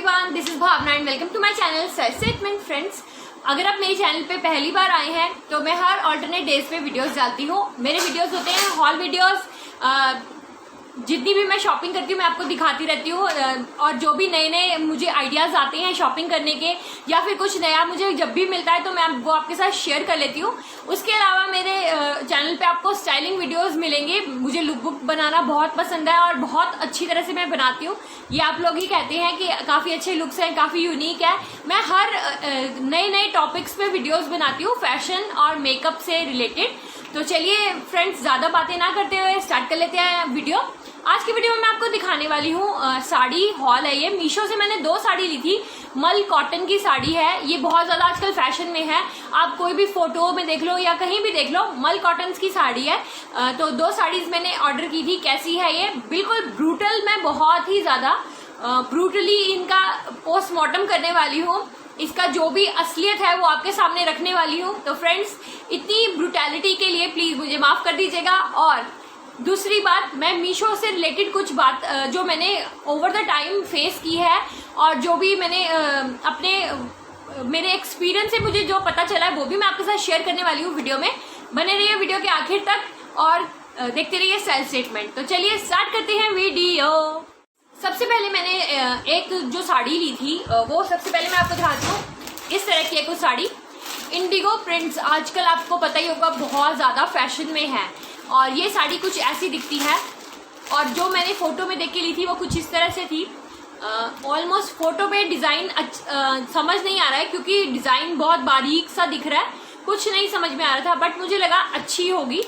Everyone, this is Bhavna and welcome to my channel सेटमेंट friends. अगर आप मेरे चैनल पे पहली बार आए हैं तो मैं हर ऑल्टरनेट डेज पे वीडियोस डालती हूँ। मेरे वीडियोस होते हैं हॉल वीडियोस। जितनी भी मैं शॉपिंग करती हूँ मैं आपको दिखाती रहती हूँ, और जो भी नए नए मुझे आइडियाज आते हैं शॉपिंग करने के या फिर कुछ नया मुझे जब भी मिलता है तो मैं वो आपके साथ शेयर कर लेती हूँ। उसके अलावा मेरे चैनल पे आपको स्टाइलिंग वीडियोस मिलेंगे। मुझे लुक बुक बनाना बहुत पसंद है और बहुत अच्छी तरह से मैं बनाती हूँ। ये आप लोग ही कहते हैं कि काफ़ी अच्छे लुक्स हैं, काफ़ी यूनिक है। मैं हर नए नए टॉपिक्स पे वीडियोस बनाती हूँ फैशन और मेकअप से रिलेटेड। तो चलिए फ्रेंड्स, ज़्यादा बातें ना करते हुए स्टार्ट कर लेते हैं वीडियो। आज की वीडियो में मैं आपको दिखाने वाली हूँ साड़ी हॉल है। ये मीशो से मैंने 2 साड़ी ली थी। मल कॉटन की साड़ी है। ये बहुत ज़्यादा आजकल फैशन में है। आप कोई भी फोटो में देख लो या कहीं भी देख लो, मल कॉटन की साड़ी है। तो 2 साड़ीज मैंने ऑर्डर की थी। कैसी है ये? बिल्कुल ब्रूटल। मैं बहुत ही ज़्यादा ब्रूटली इनका पोस्टमार्टम करने वाली हूँ। इसका जो भी असलियत है वो आपके सामने रखने वाली हूँ। तो फ्रेंड्स, इतनी ब्रूटैलिटी के लिए प्लीज़ मुझे माफ़ कर दीजिएगा। और दूसरी बात, मैं मीशो से रिलेटेड कुछ बात जो मैंने ओवर द टाइम फेस की है और जो भी मैंने मेरे एक्सपीरियंस से मुझे जो पता चला है वो भी मैं आपके साथ शेयर करने वाली हूँ वीडियो में। बने रहिए वीडियो के आखिर तक और देखते रहिए स्टाइल स्टेटमेंट। तो चलिए स्टार्ट करते हैं वीडियो। सबसे पहले मैंने एक जो साड़ी ली थी वो सबसे पहले मैं आपको दिखाती हूँ। इस तरह की कुछ साड़ी इंडिगो प्रिंट्स आजकल आपको पता ही होगा बहुत ज़्यादा फैशन में है। और ये साड़ी कुछ ऐसी दिखती है और जो मैंने फोटो में देख के ली थी वो कुछ इस तरह से थी। ऑलमोस्ट फोटो पे डिज़ाइन समझ नहीं आ रहा है क्योंकि डिज़ाइन बहुत बारीक सा दिख रहा है, कुछ नहीं समझ में आ रहा था, बट मुझे लगा अच्छी होगी।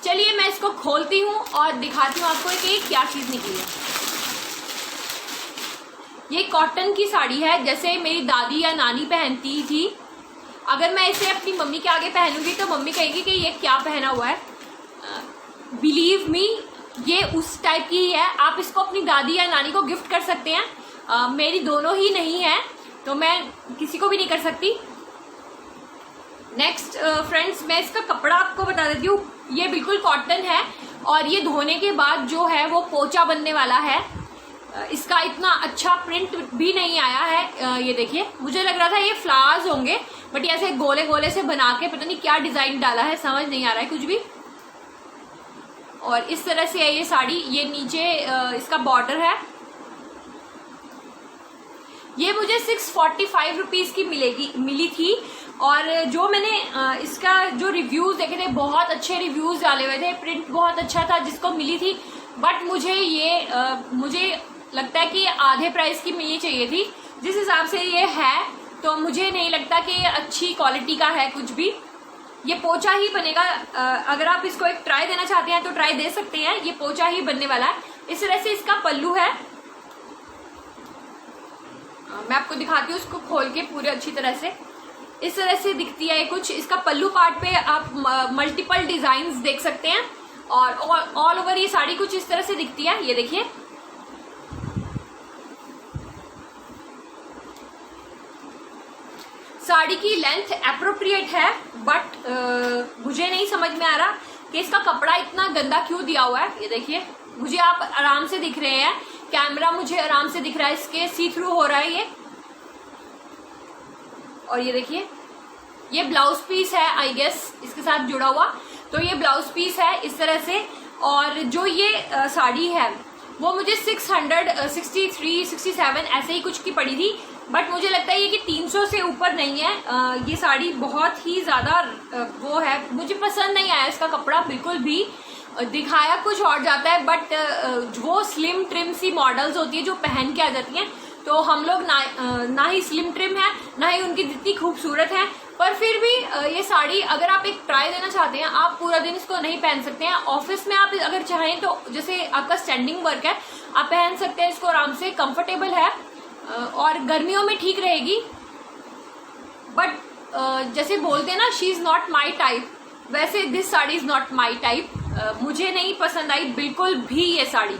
चलिए मैं इसको खोलती हूँ और दिखाती हूँ आपको कि क्या चीज़ निकली है। ये कॉटन की साड़ी है, जैसे मेरी दादी या नानी पहनती थी। अगर मैं इसे अपनी मम्मी के आगे पहनूंगी तो मम्मी कहेगी कि ये क्या पहना हुआ है। बिलीव मी, ये उस टाइप की ही है। आप इसको अपनी दादी या नानी को गिफ्ट कर सकते हैं। मेरी दोनों ही नहीं है तो मैं किसी को भी नहीं कर सकती। नेक्स्ट फ्रेंड्स, मैं इसका कपड़ा आपको बता देती हूँ। ये बिल्कुल कॉटन है और ये धोने के बाद जो है वो पोंचा बनने वाला है। इसका इतना अच्छा प्रिंट भी नहीं आया है। ये देखिए, मुझे लग रहा था ये फ्लावर्स होंगे, बट ये ऐसे गोले गोले से बना के पता नहीं क्या डिजाइन डाला है, समझ नहीं आ रहा है कुछ भी। और इस तरह से है ये साड़ी। ये नीचे इसका बॉर्डर है। ये मुझे 645 रुपीज़ की मिली थी। और जो मैंने इसका जो रिव्यूज देखे थे, बहुत अच्छे रिव्यूज डाले हुए थे। प्रिंट बहुत अच्छा था जिसको मिली थी, बट मुझे लगता है कि आधे प्राइस की मिलनी चाहिए थी। जिस हिसाब से ये है तो मुझे नहीं लगता कि ये अच्छी क्वालिटी का है कुछ भी। ये पोंचा ही बनेगा। अगर आप इसको एक ट्राई देना चाहते हैं तो ट्राई दे सकते हैं। ये पोंचा ही बनने वाला है। इस तरह से इसका पल्लू है। मैं आपको दिखाती हूँ इसको खोल के पूरे अच्छी तरह से। इस तरह से दिखती है कुछ। इसका पल्लू पार्ट पे आप मल्टीपल डिजाइन्स देख सकते हैं और ऑल ओवर ये साड़ी कुछ इस तरह से दिखती है। ये देखिए, साड़ी की लेंथ एप्रोप्रिएट है, बट मुझे नहीं समझ में आ रहा कि इसका कपड़ा इतना गंदा क्यों दिया हुआ है। ये देखिए, मुझे आप आराम से दिख रहे हैं, कैमरा मुझे आराम से दिख रहा है, इसके सी थ्रू हो रहा है ये। और ये देखिए, ये ब्लाउज पीस है आई गेस इसके साथ जुड़ा हुआ। तो ये ब्लाउज पीस है इस तरह से। और जो ये साड़ी है वो मुझे 663, 67 ऐसे ही कुछ की पड़ी थी, बट मुझे लगता है ये कि 300 से ऊपर नहीं है। ये साड़ी बहुत ही ज़्यादा वो है, मुझे पसंद नहीं आया इसका कपड़ा बिल्कुल भी। दिखाया कुछ और जाता है, बट वो स्लिम ट्रिम सी मॉडल्स होती है जो पहन के आ जाती हैं, तो हम लोग ना ही स्लिम ट्रिम है ना ही उनकी जितनी खूबसूरत है। पर फिर भी ये साड़ी अगर आप एक ट्राई देना चाहते हैं, आप पूरा दिन इसको नहीं पहन सकते हैं। ऑफिस में आप अगर चाहें तो, जैसे आपका स्टैंडिंग वर्क है, आप पहन सकते हैं इसको आराम से, कंफर्टेबल है और गर्मियों में ठीक रहेगी। बट जैसे बोलते हैं ना, she is not my type, वैसे this sari is not my type. मुझे नहीं पसंद आई बिल्कुल भी ये साड़ी।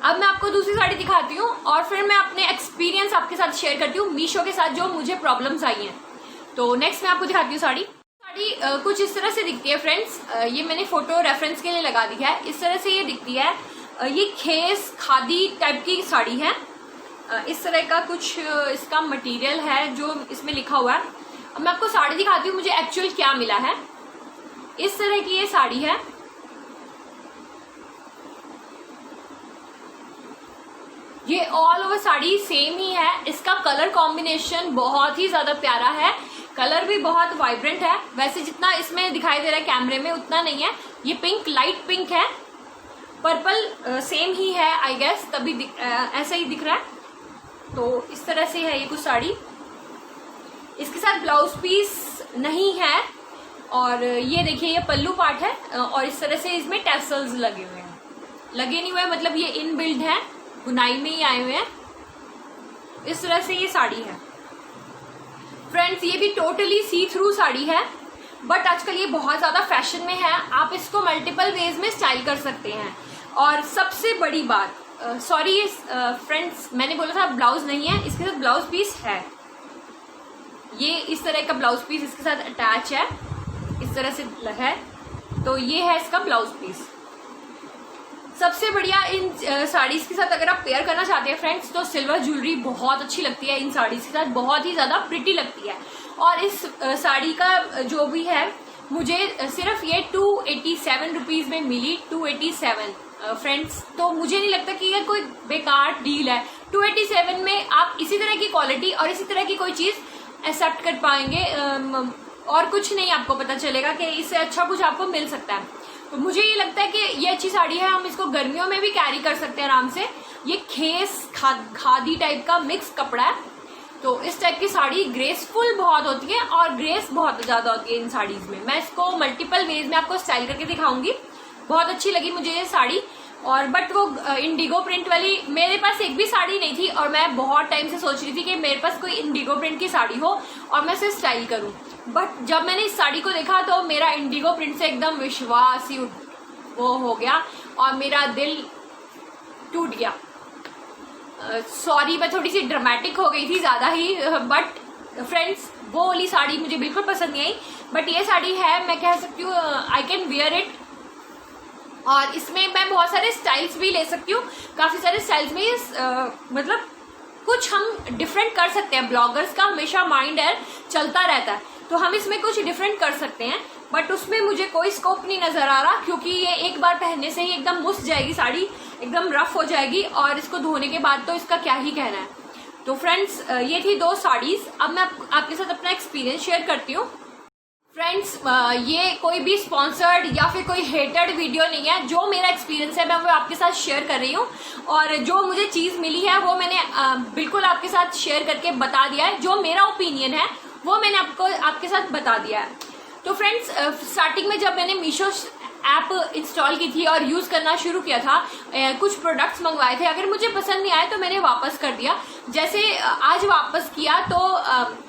अब मैं आपको दूसरी साड़ी दिखाती हूँ और फिर मैं अपने एक्सपीरियंस आपके साथ शेयर करती हूँ मीशो के साथ जो मुझे प्रॉब्लम्स आई हैं। तो नेक्स्ट मैं आपको दिखाती हूँ साड़ी कुछ इस तरह से दिखती है फ्रेंड्स। ये मैंने फोटो रेफरेंस के लिए लगा दी है। इस तरह से ये दिखती है। ये खेस खादी टाइप की साड़ी है इस तरह का कुछ इसका मटेरियल है जो इसमें लिखा हुआ है। अब मैं आपको साड़ी दिखाती हूँ मुझे एक्चुअल क्या मिला है। इस तरह की ये साड़ी है। ये ऑल ओवर साड़ी सेम ही है। इसका कलर कॉम्बिनेशन बहुत ही ज्यादा प्यारा है, कलर भी बहुत वाइब्रेंट है। वैसे जितना इसमें दिखाई दे रहा है कैमरे में उतना नहीं है। ये पिंक, लाइट पिंक है, पर्पल सेम ही है आई गेस, तभी ऐसा ही दिख रहा है। तो इस तरह से है ये कुछ साड़ी। इसके साथ ब्लाउज पीस नहीं है। और ये देखिए ये पल्लू पार्ट है और इस तरह से इसमें टैसल्स लगे हुए हैं। लगे नहीं हुए मतलब ये इन बिल्ड है, बुनाई में ही आए हुए हैं। इस तरह से ये साड़ी है फ्रेंड्स। ये भी टोटली सी थ्रू साड़ी है, बट आजकल ये बहुत ज्यादा फैशन में है। आप इसको मल्टीपल वेज में स्टाइल कर सकते हैं। और सबसे बड़ी बात, सॉरी फ्रेंड्स मैंने बोला था ब्लाउज नहीं है, इसके साथ ब्लाउज पीस है। ये इस तरह का ब्लाउज पीस इसके साथ अटैच है, इस तरह से है। तो ये है इसका ब्लाउज पीस। सबसे बढ़िया इन साड़ीज के साथ अगर आप पेयर करना चाहते हैं फ्रेंड्स, तो सिल्वर ज्वेलरी बहुत अच्छी लगती है इन साड़ीज के साथ, बहुत ही ज्यादा प्रिटी लगती है। और इस साड़ी का जो भी है मुझे सिर्फ ये 287 रुपीज में मिली, 287 फ्रेंड्स। तो मुझे नहीं लगता कि ये कोई बेकार डील है। 287 में आप इसी तरह की क्वालिटी और इसी तरह की कोई चीज एक्सेप्ट कर पाएंगे, और कुछ नहीं आपको पता चलेगा कि इससे अच्छा कुछ आपको मिल सकता है। तो मुझे ये लगता है कि ये अच्छी साड़ी है, हम इसको गर्मियों में भी कैरी कर सकते हैं आराम से। ये खेस खादी टाइप का मिक्स कपड़ा है। तो इस टाइप की साड़ी ग्रेसफुल बहुत होती है और ग्रेस बहुत ज्यादा होती है इन साड़ीज में। मैं इसको मल्टीपल वेज में आपको स्टाइल करके दिखाऊंगी। बहुत अच्छी लगी मुझे ये साड़ी। और बट वो इंडिगो प्रिंट वाली मेरे पास एक भी साड़ी नहीं थी, और मैं बहुत टाइम से सोच रही थी कि मेरे पास कोई इंडिगो प्रिंट की साड़ी हो और मैं इसे स्टाइल करूं। बट जब मैंने इस साड़ी को देखा तो मेरा इंडिगो प्रिंट से एकदम विश्वास ही वो हो गया और मेरा दिल टूट गया। सॉरी मैं थोड़ी सी ड्रामेटिक हो गई थी ज्यादा ही, बट फ्रेंड्स वो वाली साड़ी मुझे बिल्कुल पसंद नहीं आई। बट ये साड़ी है, मैं कह सकती हूँ आई कैन वियर इट। और इसमें मैं बहुत सारे स्टाइल्स भी ले सकती हूँ। काफी सारे स्टाइल्स में मतलब कुछ हम डिफरेंट कर सकते हैं। ब्लॉगर्स का हमेशा माइंड है चलता रहता है, तो हम इसमें कुछ डिफरेंट कर सकते हैं। बट उसमें मुझे कोई स्कोप नहीं नजर आ रहा, क्योंकि ये एक बार पहनने से ही एकदम मुस जाएगी साड़ी, एकदम रफ हो जाएगी, और इसको धोने के बाद तो इसका क्या ही कहना है। तो फ्रेंड्स ये थी 2 साड़ीज। अब मैं आपके साथ अपना एक्सपीरियंस शेयर करती हूँ। फ्रेंड्स ये कोई भी स्पॉन्सर्ड या फिर कोई हेटेड वीडियो नहीं है। जो मेरा एक्सपीरियंस है मैं वो आपके साथ शेयर कर रही हूँ, और जो मुझे चीज मिली है वो मैंने बिल्कुल आपके साथ शेयर करके बता दिया है। जो मेरा ओपिनियन है वो मैंने आपके साथ बता दिया है। तो फ्रेंड्स स्टार्टिंग में जब मैंने मीशो ऐप इंस्टॉल की थी और यूज करना शुरू किया था, कुछ प्रोडक्ट्स मंगवाए थे, अगर मुझे पसंद नहीं आए तो मैंने वापस कर दिया। जैसे आज वापस किया तो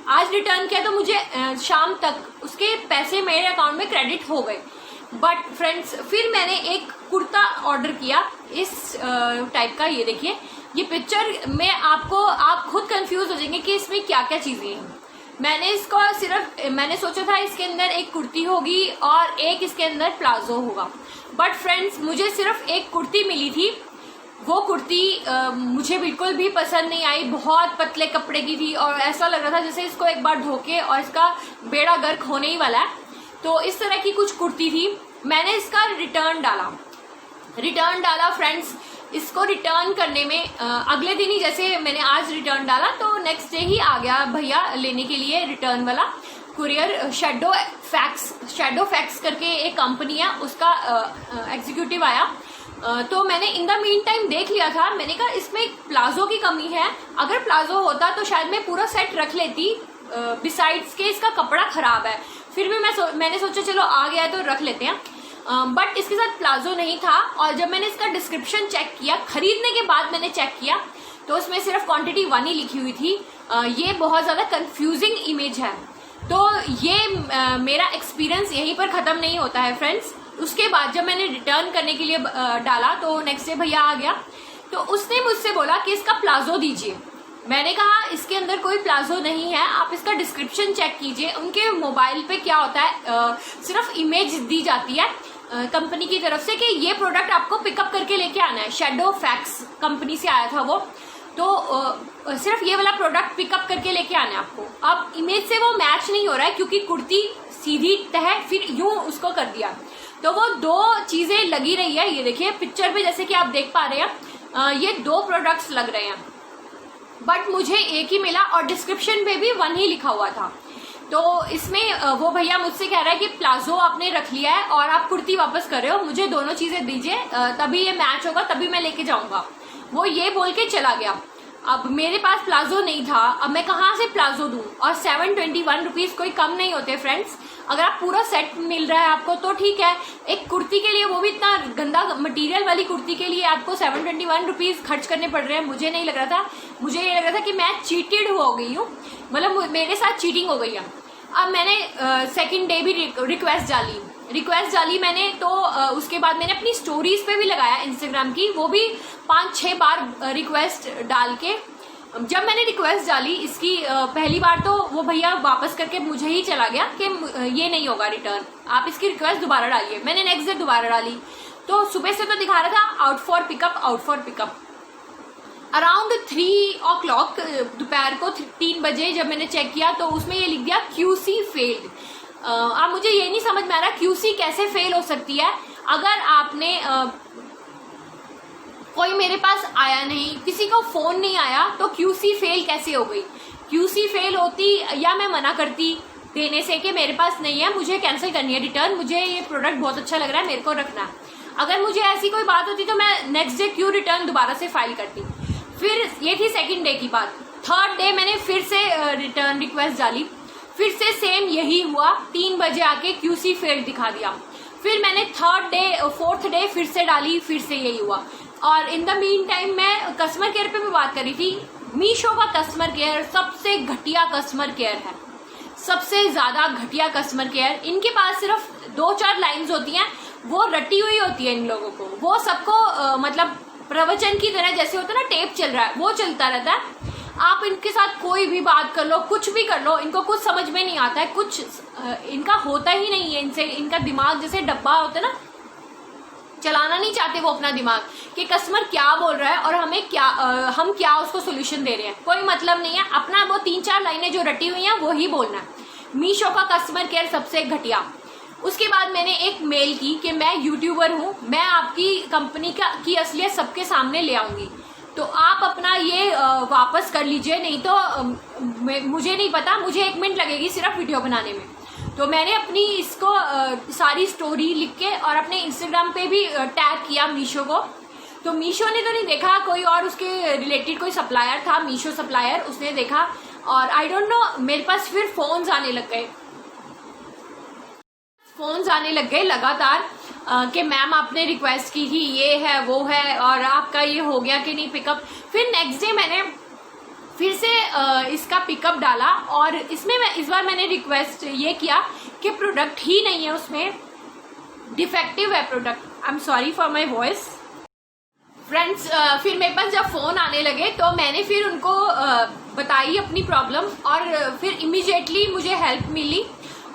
आज रिटर्न किया तो मुझे शाम तक उसके पैसे मेरे अकाउंट में क्रेडिट हो गए। बट फ्रेंड्स फिर मैंने एक कुर्ता ऑर्डर किया इस टाइप का। ये देखिए, ये पिक्चर में आप खुद कंफ्यूज हो जाएंगे कि इसमें क्या क्या चीजें हैं। मैंने इसको मैंने सोचा था इसके अंदर एक कुर्ती होगी और एक इसके अंदर प्लाजो होगा। बट फ्रेंड्स मुझे सिर्फ एक कुर्ती मिली थी। वो कुर्ती मुझे बिल्कुल भी पसंद नहीं आई। बहुत पतले कपड़े की थी और ऐसा लग रहा था जैसे इसको एक बार धोके और इसका बेड़ा गर्क होने ही वाला है। तो इस तरह की कुछ कुर्ती थी। मैंने इसका रिटर्न डाला फ्रेंड्स। इसको रिटर्न करने में अगले दिन ही, जैसे मैंने आज रिटर्न डाला तो नेक्स्ट डे ही आ गया भैया लेने के लिए रिटर्न वाला कुरियर। शैडो फैक्स करके एक कंपनी है, उसका एग्जीक्यूटिव आया। तो मैंने इन द मीन टाइम देख लिया था। मैंने कहा इसमें एक प्लाजो की कमी है, अगर प्लाजो होता तो शायद मैं पूरा सेट रख लेती, बिसाइड्स के इसका कपड़ा खराब है। फिर भी मैंने सोचा चलो आ गया है तो रख लेते हैं। बट इसके साथ प्लाजो नहीं था। और जब मैंने इसका डिस्क्रिप्शन चेक किया, खरीदने के बाद मैंने चेक किया, तो उसमें सिर्फ क्वांटिटी 1 ही लिखी हुई थी। ये बहुत ज्यादा कंफ्यूजिंग इमेज है। तो ये मेरा एक्सपीरियंस यहीं पर खत्म नहीं होता है फ्रेंड्स। उसके बाद जब मैंने रिटर्न करने के लिए डाला तो नेक्स्ट डे भैया आ गया, तो उसने मुझसे बोला कि इसका प्लाजो दीजिए। मैंने कहा इसके अंदर कोई प्लाजो नहीं है, आप इसका डिस्क्रिप्शन चेक कीजिए। उनके मोबाइल पे क्या होता है, सिर्फ इमेज दी जाती है कंपनी की तरफ से कि ये प्रोडक्ट आपको पिकअप करके लेके आना है। शैडो फैक्स कंपनी से आया था वो। तो सिर्फ ये वाला प्रोडक्ट पिकअप करके लेके आना है आपको। अब इमेज से वो मैच नहीं हो रहा है क्योंकि कुर्ती सीधी तह फिर यूं उसको कर दिया, तो वो दो चीजें लगी रही है। ये देखिए पिक्चर पे जैसे कि आप देख पा रहे हैं, ये दो प्रोडक्ट्स लग रहे हैं, बट मुझे एक ही मिला और डिस्क्रिप्शन पे भी 1 ही लिखा हुआ था। तो इसमें वो भैया मुझसे कह रहा है कि प्लाजो आपने रख लिया है और आप कुर्ती वापस कर रहे हो, मुझे दोनों चीजें दीजिए, तभी ये मैच होगा, तभी मैं लेके जाऊंगा। वो ये बोल के चला गया। अब मेरे पास प्लाजो नहीं था, अब मैं कहाँ से प्लाजो दूं? और 721 रुपीज कोई कम नहीं होते फ्रेंड्स। अगर आप पूरा सेट मिल रहा है आपको तो ठीक है, एक कुर्ती के लिए, वो भी इतना गंदा मटेरियल वाली कुर्ती के लिए आपको 721 रुपीज खर्च करने पड़ रहे हैं। मुझे नहीं लग रहा था, मुझे ये लग रहा था कि मैं चीटेड हो गई हूँ, मतलब मेरे साथ चीटिंग हो गई है। अब मैंने सेकंड डे भी रिक्वेस्ट डाली मैंने, तो उसके बाद मैंने अपनी स्टोरीज पे भी लगाया इंस्टाग्राम की, वो भी 5-6 बार रिक्वेस्ट डाल के। जब मैंने रिक्वेस्ट डाली इसकी पहली बार, तो वो भैया वापस करके मुझे ही चला गया कि ये नहीं होगा रिटर्न, आप इसकी रिक्वेस्ट दोबारा डालिए। मैंने नेक्स्ट डे दोबारा डाली, तो सुबह से तो दिखा रहा था out for pickup. Around 3 o'clock दोपहर को 3 बजे जब मैंने चेक किया तो उसमें ये लिख दिया QC फेल्ड। अब मुझे ये नहीं समझ में आ रहा QC कैसे फेल हो सकती है। अगर आपने कोई मेरे पास आया नहीं, किसी को फोन नहीं आया, तो QC फेल कैसे हो गई? QC फेल होती या मैं मना करती देने से कि मेरे पास नहीं है, मुझे कैंसिल करनी है रिटर्न, मुझे ये प्रोडक्ट बहुत अच्छा लग रहा है, मेरे को रखना है। अगर मुझे ऐसी कोई बात होती तो मैं नेक्स्ट डे क्यों रिटर्न दोबारा से फाइल करती। फिर ये थी सेकंड डे की बात। थर्ड डे मैंने फिर से रिटर्न रिक्वेस्ट डाली, फिर से सेम यही हुआ, 3 बजे आके QC फेल्ड दिखा दिया। फिर मैंने फोर्थ डे फिर से डाली, फिर से यही हुआ। और इन द मीन टाइम मैं कस्टमर केयर पे भी बात करी थी। मीशो का कस्टमर केयर सबसे घटिया कस्टमर केयर है, सबसे ज्यादा घटिया कस्टमर केयर। इनके पास सिर्फ 2-4 लाइन्स होती हैं, वो रटी हुई होती है इन लोगों को, वो सबको मतलब प्रवचन की तरह जैसे होता है ना, टेप चल रहा है, वो चलता रहता है। आप इनके साथ कोई भी बात कर लो, कुछ भी कर लो, इनको कुछ समझ में नहीं आता है, कुछ इनका होता ही नहीं है इनसे। इनका दिमाग जैसे डब्बा होता है ना, चलाना नहीं चाहते वो अपना दिमाग कि कस्टमर क्या बोल रहा है और हम क्या उसको सोल्यूशन दे रहे हैं, कोई मतलब नहीं है। अपना वो 3-4 लाइनें जो रटी हुई हैं वो ही बोलना है। मीशो का कस्टमर केयर सबसे घटिया। उसके बाद मैंने एक मेल की कि मैं यूट्यूबर हूँ, मैं आपकी कंपनी की असलियत सबके सामने ले आऊंगी, तो आप अपना ये वापस कर लीजिए, नहीं तो मुझे नहीं पता, मुझे 1 मिनट लगेगी सिर्फ वीडियो बनाने में। तो मैंने अपनी इसको सारी स्टोरी लिख के और अपने इंस्टाग्राम पे भी टैग किया मीशो को। तो मीशो ने तो नहीं देखा, कोई और उसके रिलेटेड कोई सप्लायर था, मीशो सप्लायर, उसने देखा। और आई डोंट नो, मेरे पास फिर फोन्स आने लग गए लगातार कि मैम आपने रिक्वेस्ट की थी, ये है वो है, और आपका ये हो गया कि नहीं पिकअप। फिर नेक्स्ट डे मैंने फिर से इसका पिकअप डाला और इसमें इस बार मैंने रिक्वेस्ट ये किया कि प्रोडक्ट ही नहीं है, उसमें डिफेक्टिव है product. I am sorry for my voice friends. फिर मेरे पास जब फोन आने लगे तो मैंने फिर उनको बताई अपनी प्रॉब्लम और फिर इमीडिएटली मुझे हेल्प मिली।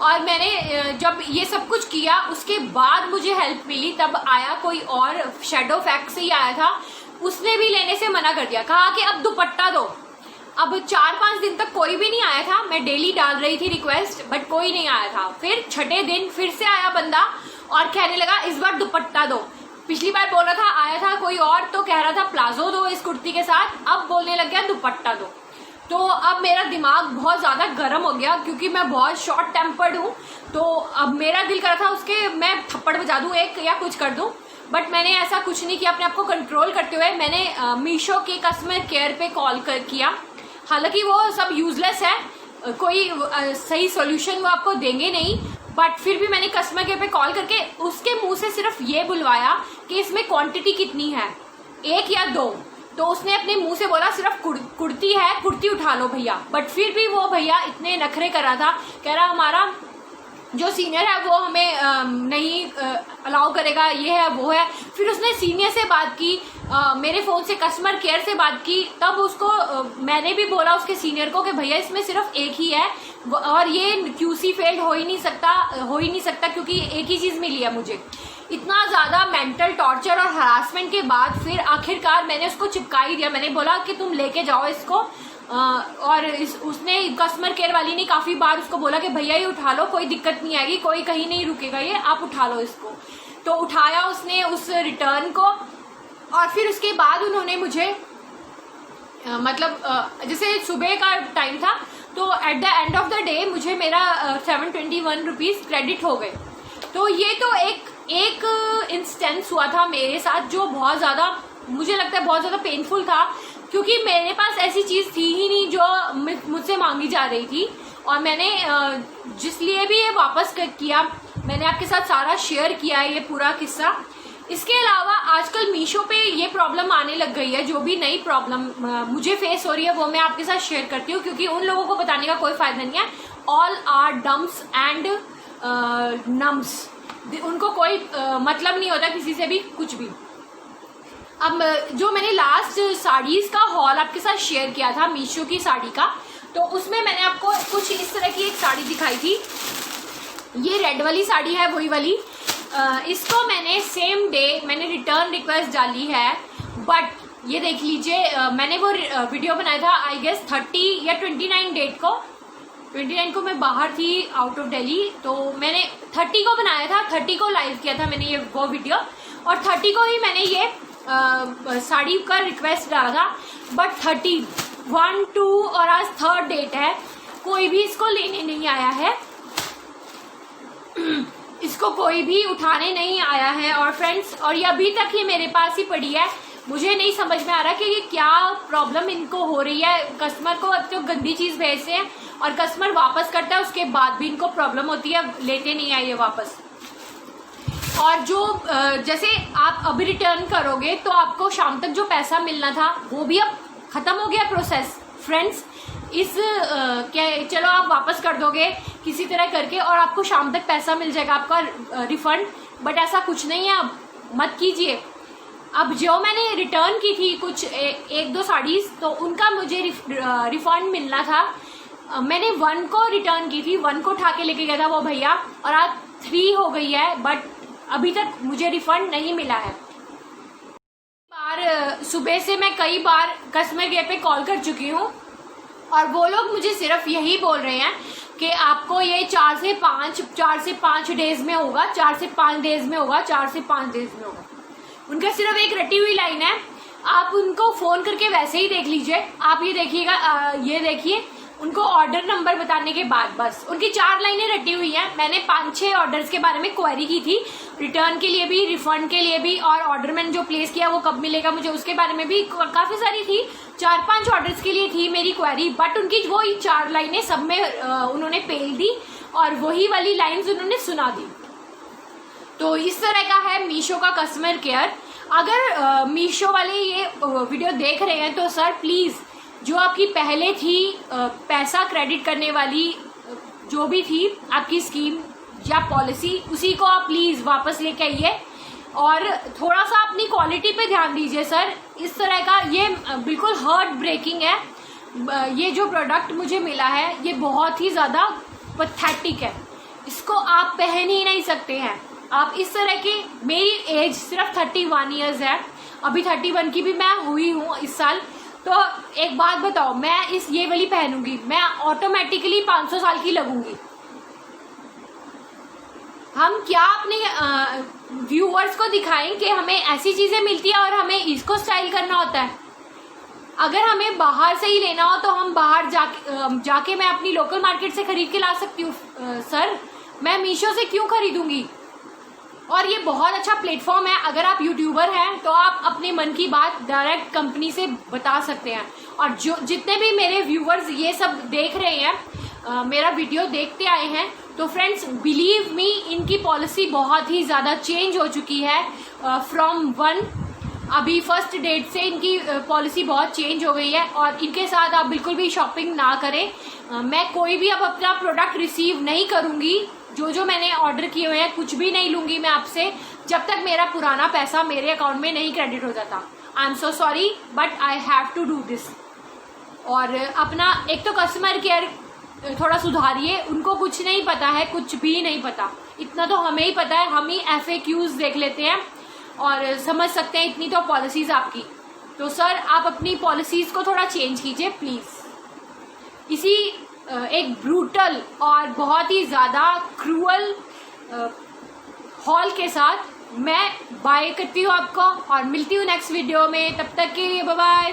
और मैंने जब ये सब कुछ किया उसके बाद मुझे हेल्प मिली, तब आया कोई और, शेडो फैक्ट से ही आया था, उसने भी लेने से मना कर दिया, कहा कि अब दुपट्टा दो। अब 4-5 दिन तक कोई भी नहीं आया था, मैं डेली डाल रही थी रिक्वेस्ट, बट कोई नहीं आया था। फिर 6ठे दिन फिर से आया बंदा और कहने लगा इस बार दुपट्टा दो। पिछली बार बोल रहा था, आया था कोई और तो कह रहा था प्लाजो दो इस कुर्ती के साथ, अब बोलने लग गया दुपट्टा दो। तो अब मेरा दिमाग बहुत ज्यादा गर्म हो गया क्योंकि मैं बहुत शॉर्ट टेम्पर्ड हूँ। तो अब मेरा दिल कर रहा था उसके मैं थप्पड़ बजा दूं एक या कुछ कर दूं, बट मैंने ऐसा कुछ नहीं किया। अपने आप को कंट्रोल करते हुए मैंने मीशो के कस्टमर केयर पे कॉल किया। हालांकि वो सब यूजलेस है, कोई सही सॉल्यूशन वो आपको देंगे नहीं, बट फिर भी मैंने कस्टमर केयर पे कॉल करके उसके मुंह से सिर्फ ये बुलवाया कि इसमें क्वांटिटी कितनी है, 1 या 2। तो उसने अपने मुंह से बोला सिर्फ कुर्ती है, कुर्ती उठा लो भैया। बट फिर भी वो भैया इतने नखरे कर रहा था, कह रहा हमारा जो सीनियर है वो हमें नहीं अलाउ करेगा, ये है वो है। फिर उसने सीनियर से बात की, मेरे फ़ोन से कस्टमर केयर से बात की, तब उसको मैंने भी बोला उसके सीनियर को कि भैया इसमें सिर्फ 1 ही है और ये QC फेल्ड हो ही नहीं सकता क्योंकि एक ही चीज़ मिली है मुझे। इतना ज़्यादा मेंटल टॉर्चर और हरासमेंट के बाद फिर आखिरकार मैंने उसको चिपका ही दिया। मैंने बोला कि तुम लेके जाओ इसको, और उसने कस्टमर केयर वाली ने काफ़ी बार उसको बोला कि भैया ये उठा लो, कोई दिक्कत नहीं आएगी, कोई कहीं नहीं रुकेगा, ये आप उठा लो इसको। तो उठाया उसने उस रिटर्न को, और फिर उसके बाद उन्होंने मुझे मतलब जैसे सुबह का टाइम था तो at the end of the day मुझे मेरा 721 रुपीज़ क्रेडिट हो गए। तो ये तो एक इंस्टेंस हुआ था मेरे साथ जो बहुत ज़्यादा, मुझे लगता है बहुत ज़्यादा पेनफुल था, क्योंकि मेरे पास ऐसी चीज़ थी ही नहीं जो मुझसे मांगी जा रही थी। और मैंने जिसलिए भी ये वापस किया, मैंने आपके साथ सारा शेयर किया है ये पूरा किस्सा। इसके अलावा आजकल मीशो पे ये प्रॉब्लम आने लग गई है, जो भी नई प्रॉब्लम मुझे फेस हो रही है वो मैं आपके साथ शेयर करती हूँ, क्योंकि उन लोगों को बताने का कोई फायदा नहीं है। All are dumbs and numbs, उनको कोई मतलब नहीं होता किसी से भी कुछ भी। अब जो मैंने लास्ट साड़ीज़ का हॉल आपके साथ शेयर किया था मीशो की साड़ी का, तो उसमें मैंने आपको कुछ इस तरह की एक साड़ी दिखाई थी। ये रेड वाली साड़ी है, वही वाली। इसको मैंने सेम डे मैंने रिटर्न रिक्वेस्ट डाली है, बट ये देख लीजिए मैंने वो वीडियो बनाया था आई गेस 30 या 29 डेट को। 29 को मैं बाहर थी आउट ऑफ दिल्ली, तो मैंने 30 को बनाया था, 30 को लाइव किया था मैंने ये वो वीडियो, और 30 को ही मैंने ये साड़ी का रिक्वेस्ट डाला था। बट 30, 1, 2 और आज 3rd डेट है, कोई भी इसको लेने नहीं आया है, इसको कोई भी उठाने नहीं आया है। और फ्रेंड्स, और ये अभी तक ये मेरे पास ही पड़ी है। मुझे नहीं समझ में आ रहा कि ये क्या प्रॉब्लम इनको हो रही है। कस्टमर को तो गंदी चीज़ भेजते हैं और कस्टमर वापस करता है, उसके बाद भी इनको प्रॉब्लम होती है, लेते नहीं आए ये वापस। और जो जैसे आप अभी रिटर्न करोगे तो आपको शाम तक जो पैसा मिलना था वो भी अब ख़त्म हो गया प्रोसेस फ्रेंड्स। इस क्या चलो आप वापस कर दोगे किसी तरह करके और आपको शाम तक पैसा मिल जाएगा आपका रिफंड, बट ऐसा कुछ नहीं है, अब मत कीजिए। अब जो मैंने रिटर्न की थी कुछ 1-2 साड़ीज़, तो उनका मुझे रिफंड मिलना था। मैंने 1 को रिटर्न की थी, 1 को उठा के लेके गया था वो भैया, और आज 3 हो गई है, बट अभी तक मुझे रिफंड नहीं मिला है। सुबह से मैं कई बार कस्टमर केयर पे कॉल कर चुकी हूँ और वो लोग मुझे सिर्फ यही बोल रहे हैं कि आपको ये 4 से 5 डेज में होगा, 4 से 5 डेज में होगा, 4 से 5 डेज में होगा। उनका सिर्फ एक रटी हुई लाइन है, आप उनको फ़ोन करके वैसे ही देख लीजिए। आप ये देखिएगा, ये देखिए, उनको ऑर्डर नंबर बताने के बाद बस उनकी 4 लाइनें रटी हुई हैं। मैंने 5-6 ऑर्डर्स के बारे में क्वेरी की थी, रिटर्न के लिए भी, रिफंड के लिए भी, और ऑर्डर मैंने जो प्लेस किया वो कब मिलेगा मुझे उसके बारे में भी काफ़ी सारी थी। 4-5 ऑर्डर्स के लिए थी मेरी क्वेरी, बट उनकी वो 4 लाइनें सब में उन्होंने पेल दी और वही वाली लाइन्स उन्होंने सुना दी। तो इस तरह का है मीशो का कस्टमर केयर। अगर मीशो वाले ये वीडियो देख रहे हैं तो सर प्लीज़, जो आपकी पहले थी पैसा क्रेडिट करने वाली जो भी थी आपकी स्कीम या पॉलिसी, उसी को आप प्लीज़ वापस लेके आइए और थोड़ा सा अपनी क्वालिटी पे ध्यान दीजिए सर। इस तरह का ये बिल्कुल हार्ट ब्रेकिंग है। ये जो प्रोडक्ट मुझे मिला है ये बहुत ही ज़्यादा पैथेटिक है, इसको आप पहन ही नहीं सकते हैं। आप इस तरह की, मेरी एज सिर्फ 31 ईयर्स है, अभी 31 की भी मैं हुई हूँ इस साल। तो एक बात बताओ, मैं ये वाली पहनूंगी, मैं ऑटोमेटिकली 500 साल की लगूंगी। हम क्या अपने व्यूअर्स को दिखाएं कि हमें ऐसी चीज़ें मिलती है और हमें इसको स्टाइल करना होता है। अगर हमें बाहर से ही लेना हो तो हम बाहर जाके मैं अपनी लोकल मार्केट से खरीद के ला सकती हूँ सर, मैं मीशो से क्यों खरीदूंगी। और ये बहुत अच्छा प्लेटफॉर्म है, अगर आप यूट्यूबर हैं तो आप अपने मन की बात डायरेक्ट कंपनी से बता सकते हैं। और जो जितने भी मेरे व्यूअर्स ये सब देख रहे हैं, मेरा वीडियो देखते आए हैं, तो फ्रेंड्स बिलीव मी, इनकी पॉलिसी बहुत ही ज़्यादा चेंज हो चुकी है फ्रॉम 1। अभी 1st डेट से इनकी पॉलिसी बहुत चेंज हो गई है और इनके साथ आप बिल्कुल भी शॉपिंग ना करें। मैं कोई भी अब अपना प्रोडक्ट रिसीव नहीं करूँगी, जो मैंने ऑर्डर किए हुए हैं कुछ भी नहीं लूँगी मैं आपसे, जब तक मेरा पुराना पैसा मेरे अकाउंट में नहीं क्रेडिट हो जाता। I am so sorry but I have to do this. और अपना एक तो कस्टमर केयर थोड़ा सुधारिए। उनको कुछ नहीं पता है, कुछ भी नहीं पता, इतना तो हमें ही पता है। हम ही FAQs देख लेते हैं और समझ सकते हैं इतनी तो पॉलिसीज आपकी। तो सर आप अपनी पॉलिसीज को थोड़ा चेंज कीजिए प्लीज। इसी एक ब्रूटल और बहुत ही ज़्यादा क्रूअल हॉल के साथ मैं बाय करती हूँ आपको और मिलती हूँ नेक्स्ट वीडियो में। तब तक के लिए बाय बाय।